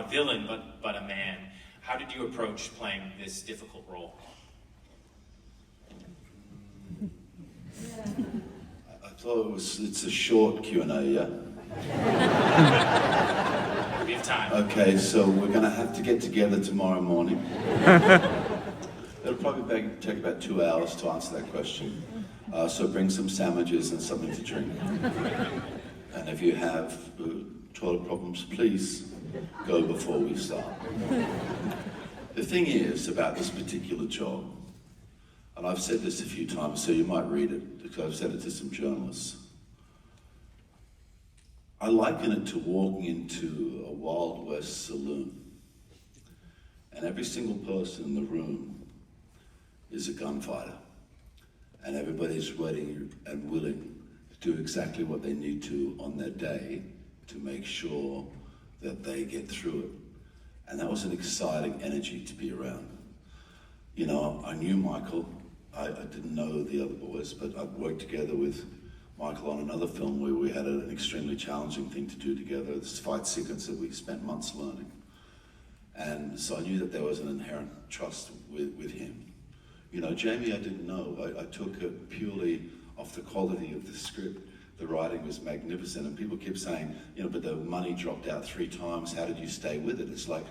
a villain, but a man. How did you approach playing this difficult role? I thought it's a short Q&A, yeah? We have time. Okay, so we're going to have to get together tomorrow morning. It'll probably take about 2 hours to answer that question. So bring some sandwiches and something to drink. And if you have toilet problems, please go before we start. The thing is about this particular job, and I've said this a few times, so you might read it, because I've said it to some journalists. I liken it to walking into a Wild West saloon, and every single person in the room is a gunfighter, and everybody's ready and willing to do exactly what they need to on their day to make sure that they get through it. And that was an exciting energy to be around. You know, I knew Michael. I didn't know the other boys, but I'd worked together with Michael on another film where we had an extremely challenging thing to do together, this fight sequence that we spent months learning. And so I knew that there was an inherent trust with him. You know, Jamie I didn't know. I took it purely off the quality of the script. The writing was magnificent, and people kept saying, you know, but the money dropped out 3 times, how did you stay with it? It's like,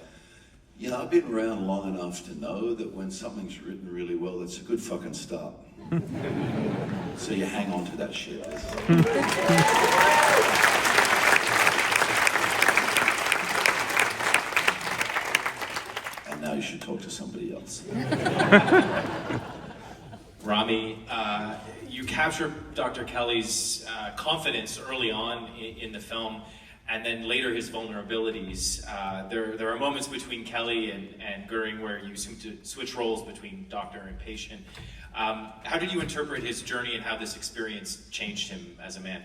you know, I've been around long enough to know that when something's written really well, it's a good fucking start. So you hang on to that shit. And now you should talk to somebody else. Rami, you capture Dr. Kelly's confidence early on in the film, and then later his vulnerabilities. There are moments between Kelly and Goering where you seem to switch roles between doctor and patient. How did you interpret his journey and how this experience changed him as a man?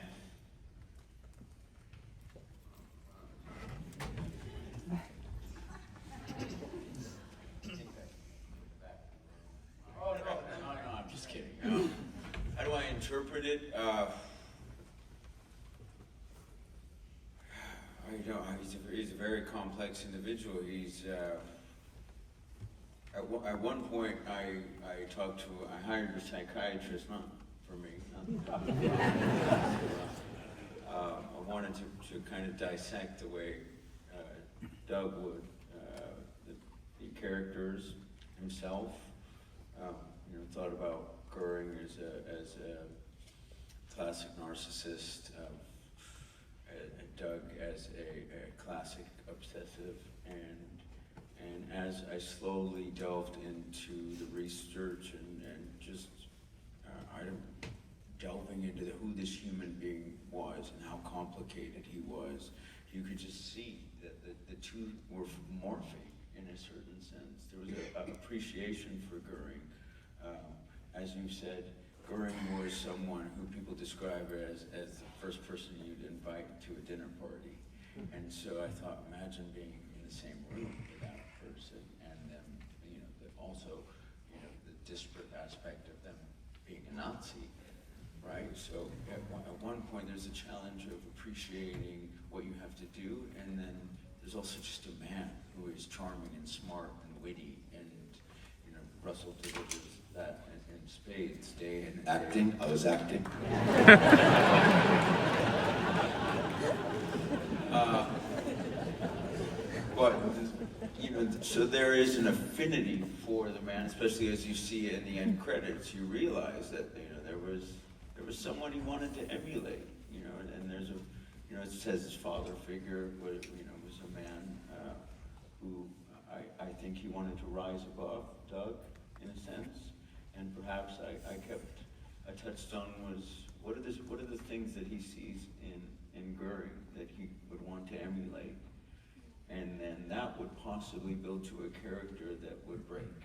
I'm just kidding. How do I interpret it? He's a very complex individual. He's at one point I hired a psychiatrist, not for me. I wanted to kind of dissect the way Doug would the characters himself. Thought about Goering as a classic narcissist, and Doug as a classic obsessive, and as I slowly delved into the research and just delving into who this human being was and how complicated he was, you could just see that the two were morphing in a certain sense. There was an appreciation for Goering. As you said, Goering was someone who people describe as the first person you'd invite to a dinner party. And so I thought, imagine being in the same room with that person, and then, also, the disparate aspect of them being a Nazi, right? So at one point, there's a challenge of appreciating what you have to do, and then there's also just a man who is charming and smart and witty, and, Russell delivers that in spades, day in and Acting? day. I was acting. But, so there is an affinity for the man, especially as you see in the end credits. You realize that, there was someone he wanted to emulate, and there's it says his father figure, was a man who I think he wanted to rise above Doug, in a sense. And perhaps I touched on was what are the things that he sees in Goering that he would want to emulate, and then that would possibly build to a character that would break,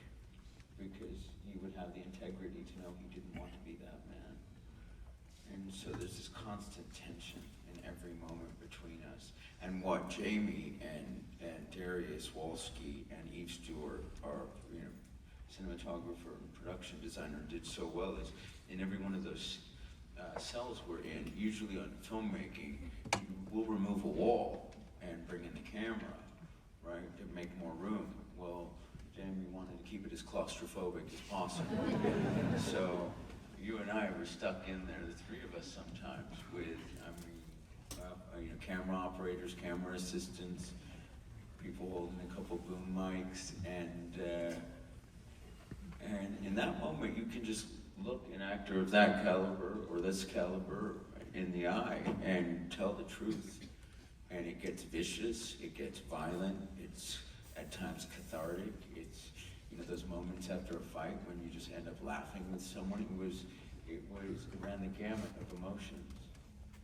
because he would have the integrity to know he didn't want to be that man. And so there's this constant tension in every moment between us. And what Jamie and Darius Wolski and Eve Stewart, our cinematographer and production designer, did so well is in every one of those cells we're in, usually on filmmaking, we'll remove a wall and bring in the camera, right? make more room. Well, Jamie wanted to keep it as claustrophobic as possible. So you and I were stuck in there, the three of us sometimes, with, camera operators, camera assistants, people holding a couple boom mics, and in that moment you can just look an actor of that caliber or this caliber in the eye and tell the truth. And it gets vicious, it gets violent, it's at times cathartic. It's, those moments after a fight when you just end up laughing with someone. It ran the gamut of emotions.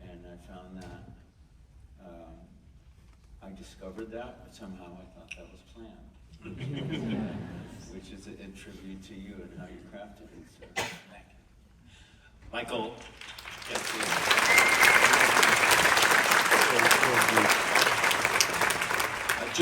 And I found that, I discovered that, but somehow I thought that was planned. Which is a tribute to you and how you crafted it. So, thank you. Michael, yes, please.